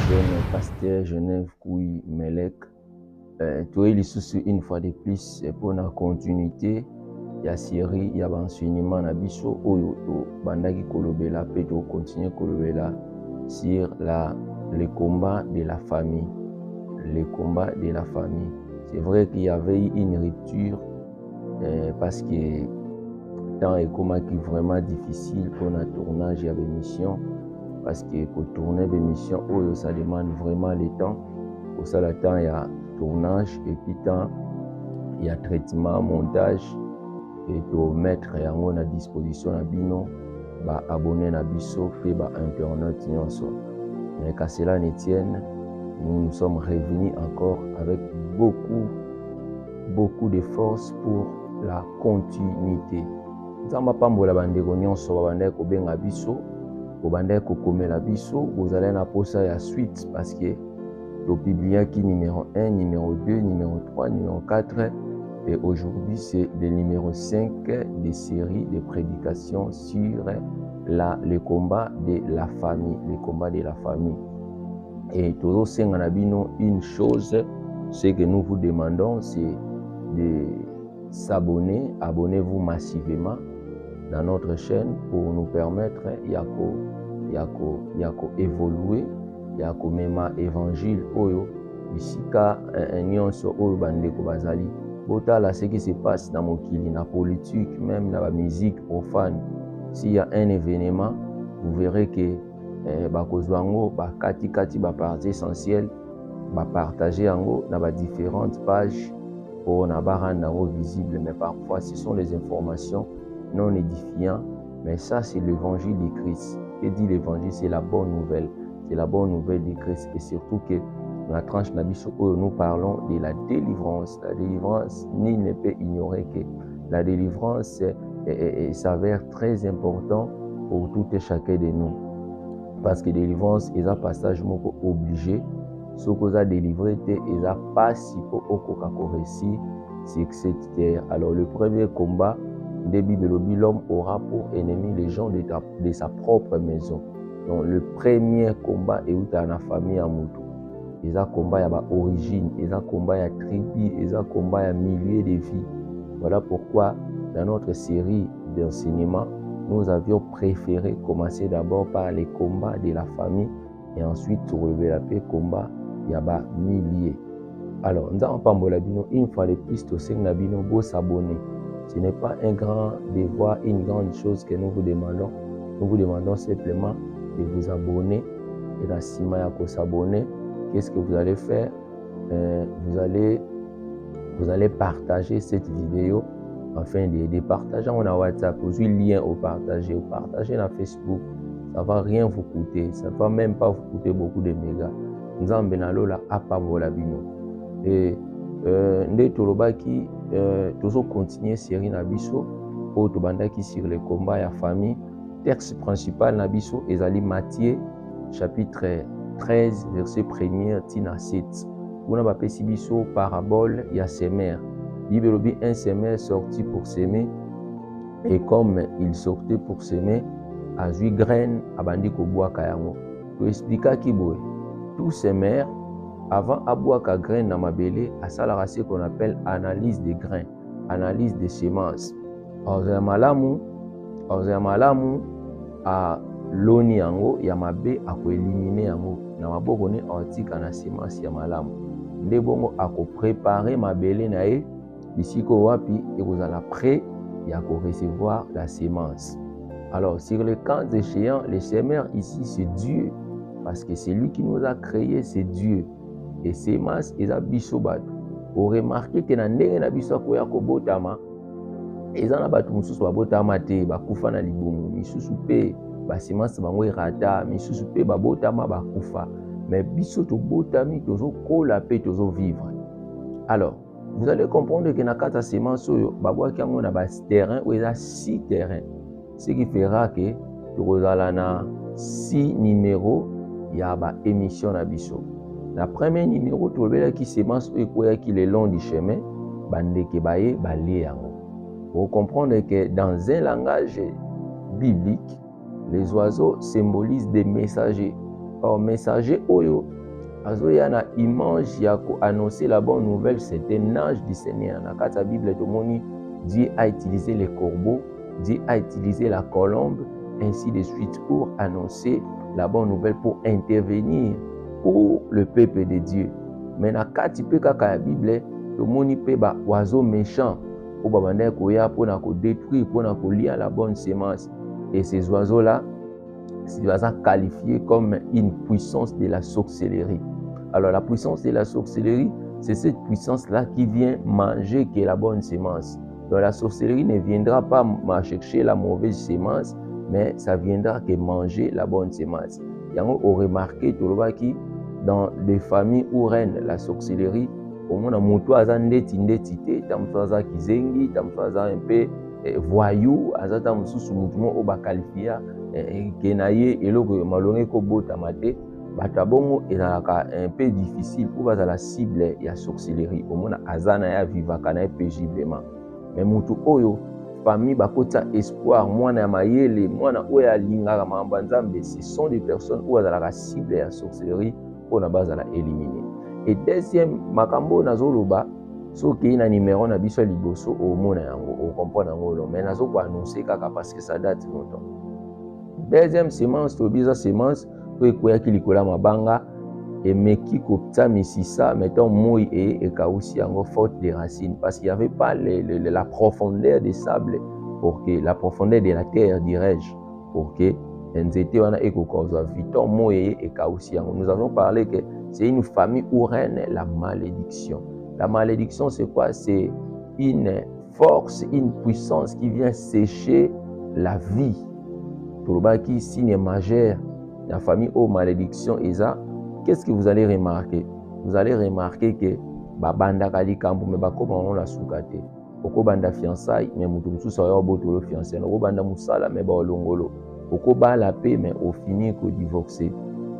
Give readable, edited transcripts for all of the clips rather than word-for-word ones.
jeune pasteur Genève Kouy Melek. Toi, il sous une fois de plus pour la continuité. Il y a série, il y a enseignement na biso oyo to bandaki kolobela pe to continuer kolobela sur le combat de la famille. Le combat de la famille. C'est vrai qu'il y avait une rupture parce que temps est comme qui vraiment difficile pour le tournage et l'émission parce que pour tourner l'émission ça demande vraiment le temps. Pour ça, le temps il y a tournage et puis temps il y a traitement, montage et pour mettre à disposition à bino ba abonner na biso et ba internet nyonso. Mais qu'à cela ne tienne, nous sommes revenus encore avec beaucoup de force pour la continuité. Nzamba pambola bandeko nyonso babandai kobenga biso, babandai kokomela biso, bozala na posa ya suite parce que le public numéro 1, numéro 2, numéro 3, numéro 4 et aujourd'hui c'est le numéro 5 des séries de prédications sur le combat de la famille, le combat de la famille. Et toujours Senganabino, une chose, ce que nous vous demandons, c'est de s'abonner, abonnez-vous massivement dans notre chaîne pour nous permettre yako évoluer, yako mema évangile oyo bisika nyonso oyo bandeko bazali botala ce qui se passe dans mokili, na politique, même dans la musique profane. S'il y a un événement, vous verrez que bakozwango bakati ba parties essentielles ba partager yango na ba différentes pages pour na ba rendre visible, mais parfois ce sont des informations non édifiantes, mais ça c'est l'évangile de Christ. Et dit l'évangile, c'est la bonne nouvelle, c'est la bonne nouvelle de Christ. Et surtout que dans la tranche Nabiso où nous parlons de la délivrance. La délivrance, nul ne peut ignorer que la délivrance s'avère très important pour tout et chacun de nous. Parce que délivrance est un passage obligé. Ce qu'on a délivré, il a pas si pour réussir sur cette terre. Alors le premier combat de Bible, l'homme aura pour ennemi les gens de sa propre maison. Donc le premier combat est où dans la famille à Moutou. Ils ont combat à origine, ils ont combat à tribu, ils ont combat à milliers de vies. Voilà pourquoi dans notre série d'enseignement, nous avions préféré commencer d'abord par les combats de la famille et ensuite relever la paix combat il y a milliers. Alors, nous avons pas une fois les pistes au sein de s'abonner. Ce n'est pas un grand devoir, une grande chose que nous vous demandons. Nous vous demandons simplement de vous abonner et la Sima Yako s'abonner. Qu'est-ce que vous allez faire? Vous allez partager cette vidéo afin de partager on a WhatsApp, vous avez lien au partager dans Facebook. Ça ne va rien vous coûter, ça ne va même pas vous coûter beaucoup de mégas. Nous avons benalola apambola bino. Et nde tolobaki toujours continuer série nabiso au tobandaki sur le combat ya famille. Texte principal nabiso ezali Matthieu chapitre 13 verset 1er tina 7. On a bapesi biso parabole ya semer. Bible dit un semeur sorti pour semer et comme il sortait pour semer a eu graine abandi ko boaka yango. To expliquer ki boy. Tout semeur avant aboaka graine na mabele asalaka ce qu'on appelle analyse des grains, analyse des semences. Oza malamu a loni yango ya mabe ako éliminer yango na maboko ne antika na semence ya malamu. Nde bongo ako préparer mabele na ye bisiko wapi et vous allez prêt à recevoir la sémence. Alors sur le camp échéant, le semeur ici c'est Dieu parce que c'est lui qui nous a créé, c'est Dieu. Et sémence est à bisobatu. Vous remarquez que dans ndenge na biso ko ya ko botama eza na batu mususu ba botama te ba kufa na libumu misusu pe ba sémence bango irata misusu pe ba botama ba kufa mais biso to botami tozo kola pe tozo vivre. Alors vous allez comprendre que dans la sémence, il y a 6 terrains, il y a 6 terrains. Ce qui fera que vous avez 6 numéros, il y a une émission à Bisso. Le premier numéro, vous avez qui sémence qui est le long du chemin, vous comprenez que dans un langage biblique, les oiseaux symbolisent des messagers. Or, messager oyo, azoya na image ya ko annoncer la bonne nouvelle, c'est un ange du Seigneur. Na kati ya Bible tomoni, Dieu a utilisé les corbeaux, Dieu a utilisé la colombe, ainsi de suite, pour annoncer la bonne nouvelle, pour intervenir pour le peuple de Dieu. Mais na kati pe kaka ya Bible, tomoni pe ba oiseau méchant, ou ba banda koya pour na ko détruire, pour na ko lia la bonne semence. Et ces oiseaux-là, ils sont qualifiés comme une puissance de la sorcellerie. Alors la puissance de la sorcellerie, c'est cette puissance-là qui vient manger que la bonne semence. Donc la sorcellerie ne viendra pas chercher la mauvaise semence, mais ça viendra que manger la bonne semence. Yango on remarqué qui dans les familles où règne la sorcellerie, au moins mutu aza ndeti te, tamusu aza kizengi, tamusu aza un peu voyou, aza tamusu mutu mo oba qualifia kenaye eloko malonge ko botama te, bato bongo ezalaka un peu difficile pour baza la cible ya sorcellerie. Au moins aza na ya vivaka na paisiblement. Mais mutu oyo famille bakota espoir, mwana ya mayele, mwana oyo alingaka makambo ya Nzambe, ce sont des personnes où azalaka cible ya sorcellerie pour na base la éliminer. Et deuxième makambo nazoloba soki na numéro na biso liboso o mona yango o comprendre yango, mais nazo ko annoncer kaka parce que ça date longtemps. Deuxième semence to biza semence to ekoya kilikola mabanga et meki kopta misisa mettons moi et kausi yango faute des racines, parce qu'il y avait pas la profondeur des sables, pour que la profondeur de la terre, dirais-je, pour que nzete wana ekokoza viton moi et kausi yango. Nous avons parlé que c'est une famille où règne la malédiction. La malédiction, c'est quoi? C'est une force, une puissance qui vient sécher la vie. Pour qui signe majeur, la famille aux malédiction, qu'est-ce que vous allez remarquer? Vous allez remarquer que babanda kali kambu me bakoma on la soukate. Oko banda fiançailles, mais mutu mususu ayo botolo fiançailles. Oko banda musala me ba olongolo. Oko ba la paix, mais au fini ko divorcer.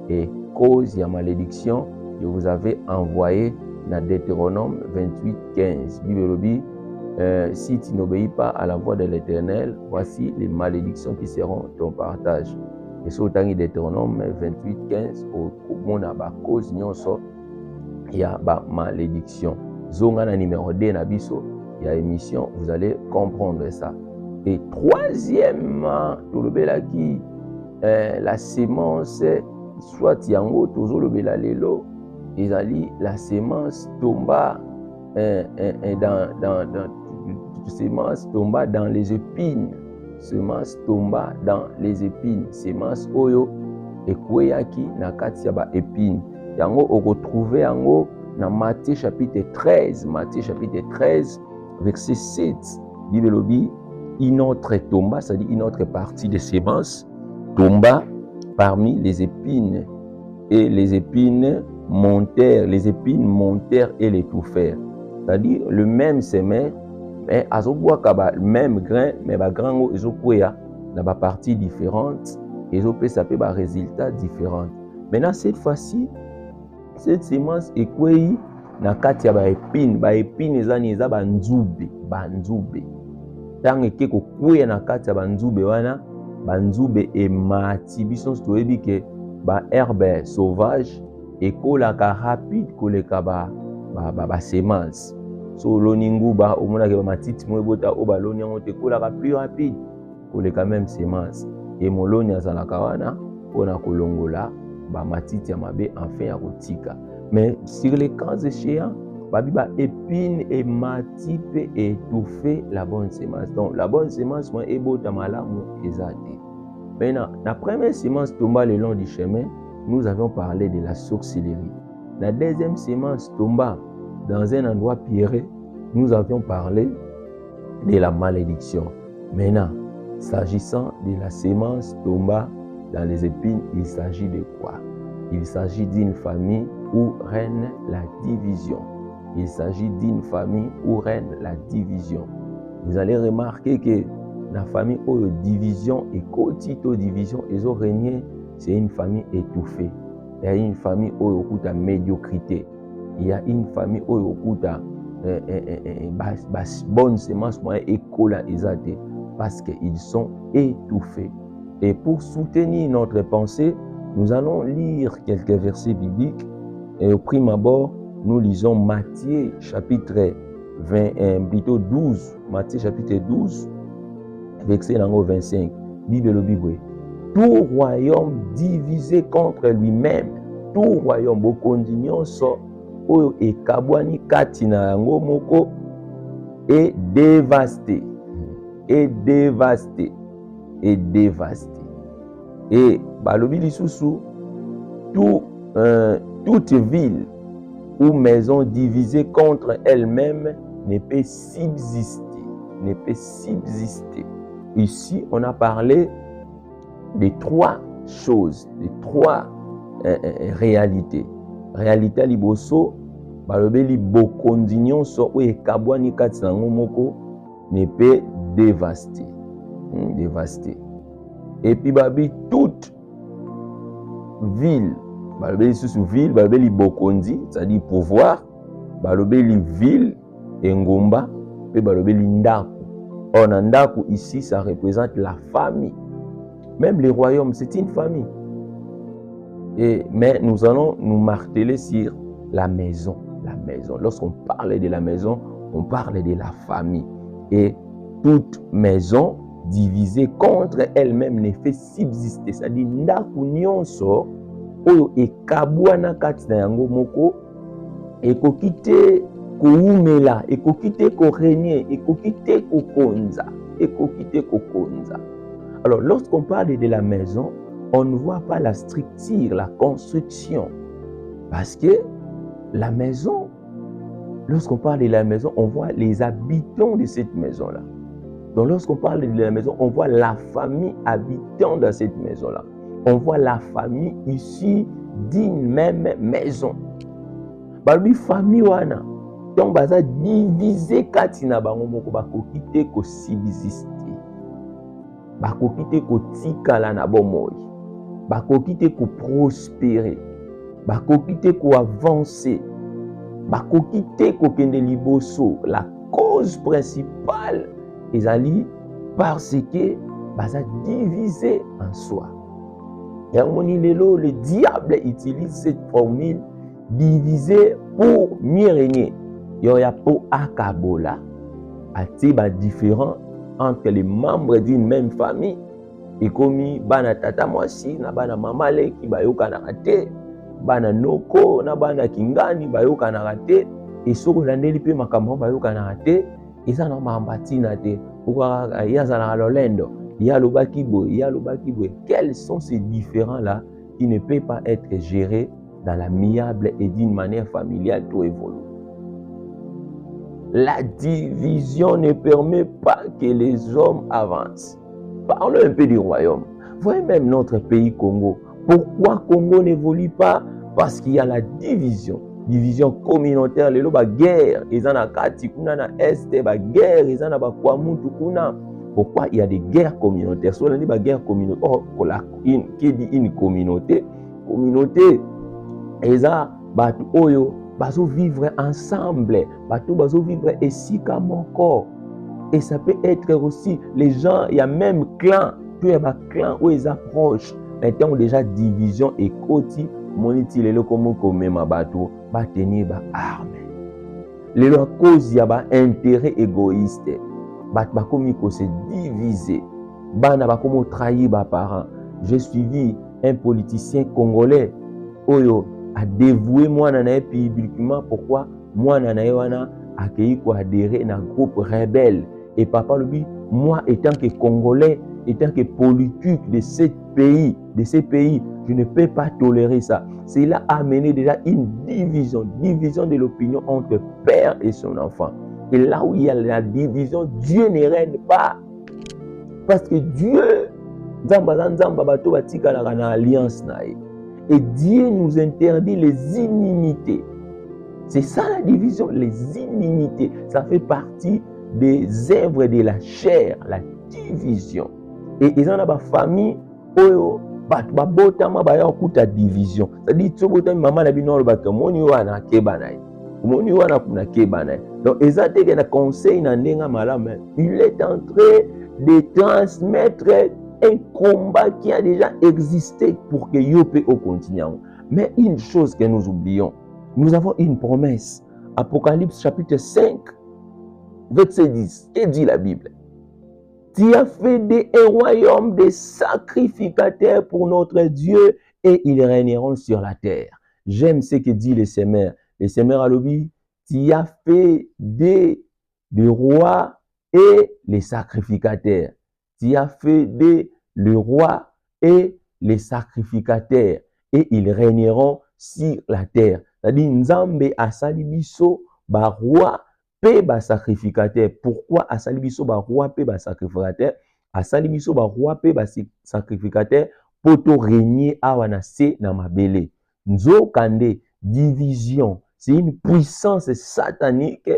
Et cause ya malédiction, je vous avais envoyé dans Deutéronome 28:15. Bible dit, si tu n'obéis pas à la voix de l'Éternel, voici les malédictions qui seront ton partage. Et sur le Deutéronome 28:15, au monde à cause nyonso, il y a ba malédiction. Zonga na numéro 2 na biso, il y a émission, vous allez comprendre ça. Et troisièmement, tout le bel qui la sémence, soit yango tozo le bel lelo, ezali la sémence tomba dans sémence tomba dans les épines. Semence tomba dans les épines. Semence oyo ekweyaki na kati ya ba épines. Yango okotrouver yango na Matthieu chapitre 13. Matthieu chapitre 13 verset 7. Bible lobi une autre tomba, c'est-à-dire une autre partie de semence tomba parmi les épines, et les épines montèrent et l'étouffèrent. C'est-à-dire le même semeur, mais azoboa kaba même grain, mais ba grain ezokwea na ba parties différentes, ezopé ça peut ba résultats différents. Maintenant cette fois-ci, cette semence ekwei na kati ya ba épines ezani eza ba nzube. Tant que kokwea na kati ya ba nzube wana, ba nzube emati biso toyebi ke ba herbe sauvage ekolaka rapide koleka ba semence. So loningu ba omona ke ba matiti mo ebota o ba loni yango te kolaka plus rapide koleka même semence. Et moloni azalaka wana pona kolongola ba matiti ya mabe enfin ya kotika. Mais sur les cas échéants, babi ba épine et mati pe étouffer la bonne semence. Donc la bonne semence mo ebota malamu ezate. Maintenant, la première semence tomba le long du chemin, nous avions parlé de la sorcellerie. La deuxième semence tomba dans un endroit pierreux, nous avions parlé de la malédiction. Maintenant, s'agissant de la semence tomba dans les épines, il s'agit de quoi? Il s'agit d'une famille où règne la division. Il s'agit d'une famille où règne la division. Vous allez remarquer que la famille où division et quotito division, ils ont régné, c'est une famille étouffée. Il y a une famille où il y a médiocrité. Il y a une famille où il y a bonne semence et cola parce qu'ils sont étouffés. Et pour soutenir notre pensée, Nous allons lire quelques versets bibliques et au prime abord, nous lisons Matthieu chapitre 12, Matthieu chapitre 12, verset 25. Bible. Tout royaume divisé contre lui-même, tout royaume bokondi nyonso oyo ekabwani kati na yango moko est dévasté, est dévasté, est dévasté. Et balobi lisusu toute ville ou maison divisée contre elle-même ne peut subsister, ne peut subsister. Ici, on a parlé de trois choses, de trois réalités. Réalité liboso, balobeli bokondi nyonso oyo ekabwani kati na yango moko ne peut dévaster. Dévaster. Et puis babi toute ville, balobeli sous ville, balobeli bokondi, c'est-à-dire pouvoir, balobeli ville engomba, puis balobeli ndaku. Or ndaku ici ça représente la famille. Même les royaumes, c'est une famille. Mais nous allons nous marteler sur la maison. La maison. Lorsqu'on parle de la maison, on parle de la famille. Et toute maison divisée contre elle-même ne fait subsister. C'est-à-dire, ndaku nyonso oyo ekabwana kati na yango moko ekokite koumela, ekokite korégner, ekokite kokonza, ekokite kokonza. Alors, lorsqu'on parle de la maison, on ne voit pas la structure, la construction. Parce que la maison, lorsqu'on parle de la maison, on voit les habitants de cette maison-là. Donc, lorsqu'on parle de la maison, on voit la famille habitant dans cette maison-là. On voit la famille issue d'une même maison. Balbi famille wana, donc baza divisé katina bango moko bakokite ko subsister. Bakokite ko tikala na bomoi. Bakokite ko prospérer. Bakokite ko avancer. Bakokite ko kende liboso. La cause principale ezali parce que baza divisé en soi. Et le diable utilise cette formule divisé pour mieux régner. Il y a pour akabola, atiba différent entre les membres d'une même famille. Et comme bana tata mwasi na bana mama leki bayoka na rate, bana noko na bana kingani bayoka na rate, et soko landeli pe makambo bayoka na rate, eza na mambati na te. Pourquoi yaza na lolendo? Il y a le bakibo, il y a le bakibo. Quels sont ces différents-là qui ne peuvent pas être gérés dans l'amiable et d'une manière familiale tout évolue? La division ne permet pas que les hommes avancent. Parlons un peu du royaume. Voyez même notre pays Congo. Pourquoi Congo n'évolue pas? Parce qu'il y a la division. Division communautaire, les loba guerre, ils en a kati kuna na est, ba guerre, ils en a ba kwamutu kuna. Pourquoi il y a des guerres communautaires? Soit on dit ba guerre communautaire, oh, qui dit une communauté, ils ont batu oyo bazo vivre ensemble, batu bazo vivre esika moko. Et ça peut être aussi les gens, il y a même clan, tout y a ba clan où ils approchent. Maintenant déjà division et koti moniti lelo comme komema batu ba tenir ba arme. Les cause il y a ba intérêt égoïste. Bat bakomi ko se diviser. Bana bakomo trahir ba parents. J'ai suivi un politicien congolais oyo a dévoué moi na publiquement. Pourquoi moi na wana accueilli ko adhérer na groupe rebelle. Et papa lui, moi étant que congolais, étant que politique de ce pays, je ne peux pas tolérer ça. Cela a amené déjà une division de l'opinion entre père et son enfant. Et là où il y a la division, Dieu ne règne pas. Parce que Dieu, et Dieu nous interdit les inimitiés. C'est ça la division, les inimitiés. Ça fait partie des œuvres de la chair, la division. Et ils ont la famille, oyo, botama baya okuta division. C'est-à-dire, tu botama maman la bino baka moni wana kebanai. Moni wana kuna kebanai. Donc, ils ont un conseil na ndenga malama. Il est en train de transmettre un combat qui a déjà existé pour que Yopé au continent. Mais une chose que nous oublions, nous avons une promesse. Apocalypse chapitre 5, verset 10. Que dit la Bible? Tu as fait un royaume de sacrificateurs pour notre Dieu et ils régneront sur la terre. J'aime ce que dit le Seigneur. Le Seigneur a dit, tu as fait des rois et les sacrificateurs. Tu as fait le roi et les sacrificateurs et ils régneront sur la terre. C'est-à-dire, Nzambe asali biso ba roi pe ba sacrificateur. Pourquoi asali biso ba roi pe ba sacrificateur? Asali biso ba roi pe ba sacrificateur poto régner awa na se na mabele. Nzokande division, c'est une puissance satanique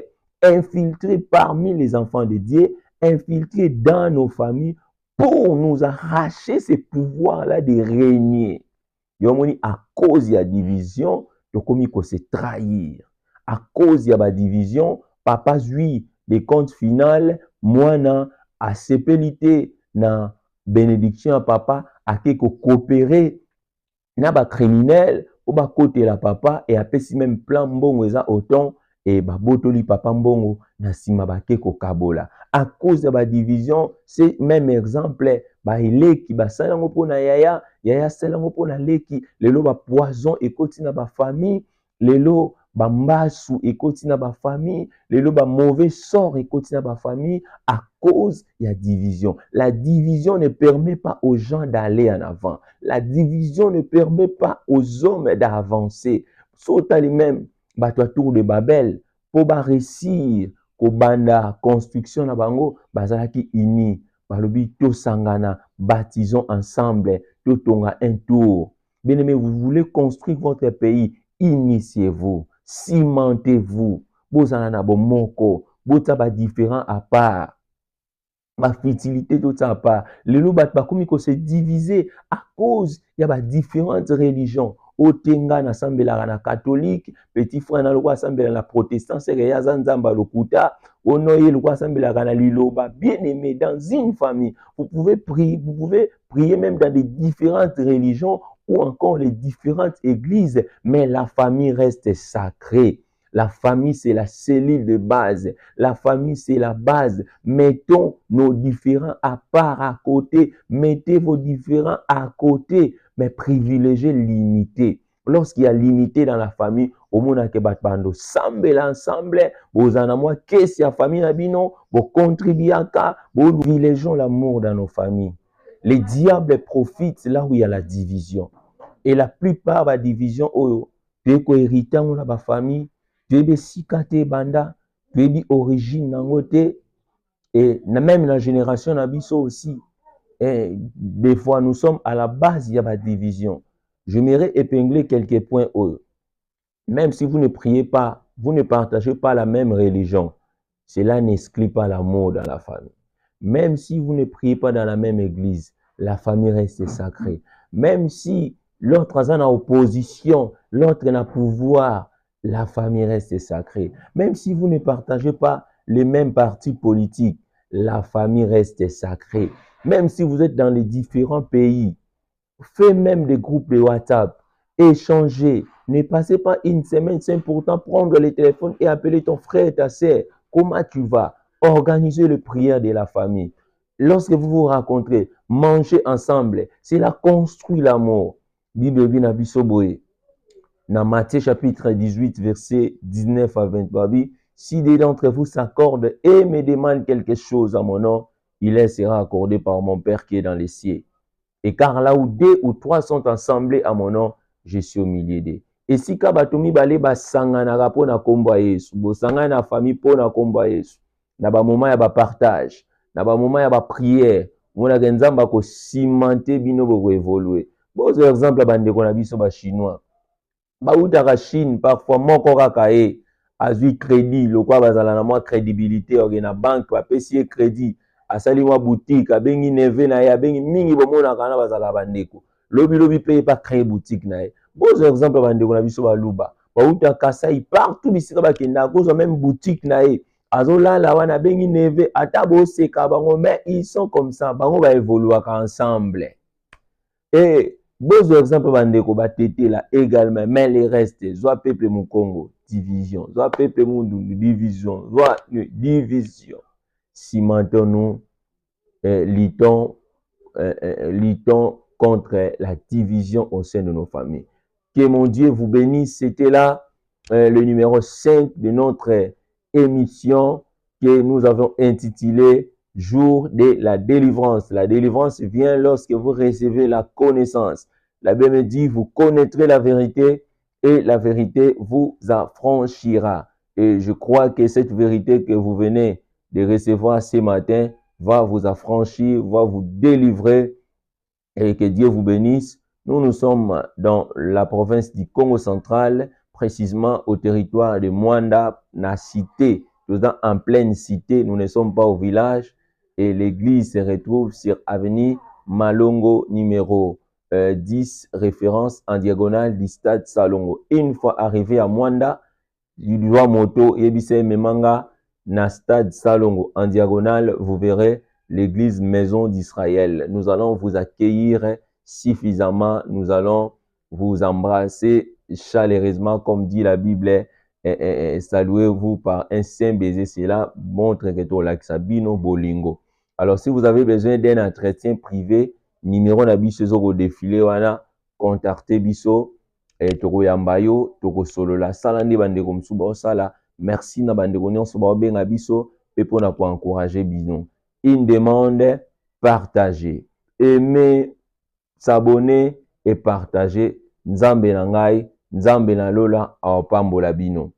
infiltrée parmi les enfants de Dieu, infiltrée dans nos familles pour nous arracher ces pouvoirs-là de régner. Yomoni, à cause de la division, le comique se trahir. À cause de la division, papa zui les comptes finales, moi na a sépélité na bénédiction à papa a quelque coopérer na ba criminel ou ba côté la papa et après si même plan mbongo eza autant et ba botoli papa mbongo na sima ba keko kabola. À cause de la division, c'est même exemple ba eleki ba salango pona yaya salango pona leki lelo ba poison ekoti na ba famille, lelo ba mbasu ekoti na ba famille, lelo ba mauvais sort ekoti na ba famille à cause de la division. La division ne permet pas aux gens d'aller en avant. La division ne permet pas aux hommes d'avancer. Sauta les mêmes bateau tour de Babel pour ba réussir ko banda construction na bango bazalaki uni balobi to sangana baptisons ensemble to tonga un tour. Bien-aimés, vous voulez construire votre pays, initiez-vous, cimentez-vous. Bozana na bomoko, bota ba différent à part. Ma fertilité tout ça à part. Les loups bat comme il se diviser à cause il y a différentes religions. Otenga na sambela na catholique, petit frère na loi sambela na protestant, c'est ya zanzamba lokuta, onoye loi sambela na liloba. Bien aimé, dans une famille, vous pouvez prier même dans des différentes religions ou encore les différentes églises, mais la famille reste sacrée. La famille, c'est la cellule de base. La famille, c'est la base. Mettons nos différents à part, à côté. Mettez vos différents à côté, mais privilégiez l'unité. Lorsqu'il y a l'unité dans la famille, au monde que batbando semble ensemble, vous en moi qu'est-ce la famille nabino, vous contribuez à ça, vous privilégions l'amour dans nos familles. Les diables profitent là où il y a la division. Et la plupart de la division, tu es héritant de la famille, tu es sikate banda, tu es origine nangote, et même la génération nabiso aussi. Et des fois, nous sommes à la base, il y a la division. Je m'aimerais épingler quelques points. Même si vous ne priez pas, vous ne partagez pas la même religion, cela n'exclut pas l'amour dans la famille. Même si vous ne priez pas dans la même église, la famille reste sacrée. Même si l'autre est en opposition, l'autre est en pouvoir, la famille reste sacrée. Même si vous ne partagez pas les mêmes partis politiques, la famille reste sacrée. Même si vous êtes dans les différents pays, faites même des groupes de WhatsApp, échangez. Ne passez pas une semaine, c'est important prendre le téléphone et appeler ton frère et ta sœur. Comment tu vas? Organisez le prière de la famille. Lorsque vous vous rencontrez, mangez ensemble. Cela construit l'amour. Bible na biso boye. Dans Matthieu chapitre 18, verset 19 à 23, si des d'entre vous s'accordent et me demandent quelque chose à mon nom, il leur sera accordé par mon Père qui est dans les cieux. Et car là où 2 ou 3 sont assemblés à mon nom, je suis au milieu d'eux. Et si kabatomi bale basangana po na kombo Yesu, bosangana na famille po na kombo Yesu, na ba moment ya ba partage, na ba moment ya ba prière, mona nzamba ko cimenter bino bo évoluer. Bon exemple bandeko na biso ba chinois. Ba utaka Chine parfois moko kaka e azui crédit, lokwa bazala na moi crédibilité oge na banque ba pesi crédit. Asali mwa boutique, abengi neve na ye, abengi mingi bomona kana bazala bandeko. Lobi paye pas créer boutique na ye. Bon exemple bandeko na biso baluba. Ba uta Kasai partout bisika bakenda kozo même boutique na ye. azolala wana bengi neve ata boseka bango, mais ils sont comme ça, bango va évoluer ensemble. Et besoin exemple bandeko batete là également, mais les restes soit peuple mu Congo division, soit peuple mu division, soit division. Cimentons-nous, luttons contre la division au sein de nos familles. Que mon Dieu vous bénisse. C'était là le numéro 5 de notre émission que nous avons intitulé Jour de la délivrance. La délivrance vient lorsque vous recevez la connaissance. La Bible me dit, vous connaîtrez la vérité et la vérité vous affranchira. Et je crois que cette vérité que vous venez de recevoir ce matin va vous affranchir, va vous délivrer, et que Dieu vous bénisse. Nous sommes dans la province du Congo central, précisément au territoire de Mwanda, la cité. Nous sommes en pleine cité, nous ne sommes pas au village, et l'église se retrouve sur avenue Malongo numéro 10, référence en diagonale du stade Salongo. Une fois arrivé à Mwanda, du doigt moto, Yebise Memanga, na stade Salongo en diagonale, vous verrez l'église Maison d'Israël. Nous allons vous accueillir suffisamment, nous allons vous embrasser chaleureusement, comme dit la Bible, et saluez-vous par un saint baiser. Cela montre que tu as Sabino Bolingo. Alors, si vous avez besoin d'un entretien privé, numéro nabiso au défilé, wana, contactez biso, et toko yambayo, toko solo la sala ndi bandeko msuba sala. Merci na bandeko nyonso ba benga biso, pe pona pour encourager bino. Une demande, partager, aimer, s'abonner et partager. Nzambe na ngai, Nzambe na lola awapambola bino.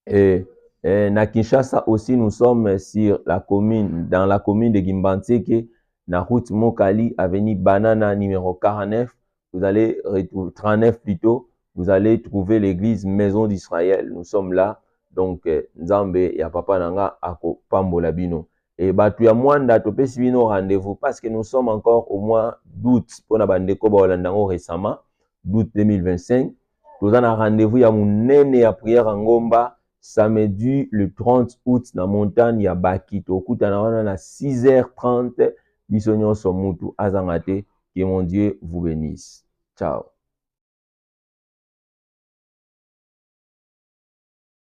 Et na Kinshasa aussi, nous sommes sur la commune, dans la commune de Gimbantseke, na route Mokali, avenue Banana numéro 49. Vous allez retrouver 39 plutôt. Vous allez trouver l'église Maison d'Israël. Nous sommes là. Donc, Nzambe ya papa nanga ako pambola bino. Et batu ya Mwanda topesi bino rendez-vous parce que nous sommes encore au mois d'août pour na bandeko ba Holandango récemment, d'août 2025. Nous avons un rendez-vous ya munene ya prière en Ngomba samedi le 30 août na montagne ya Bakito. Okutana wana na 6h30 biso nyonso mutu azangate. Que mon Dieu vous bénisse. Ciao.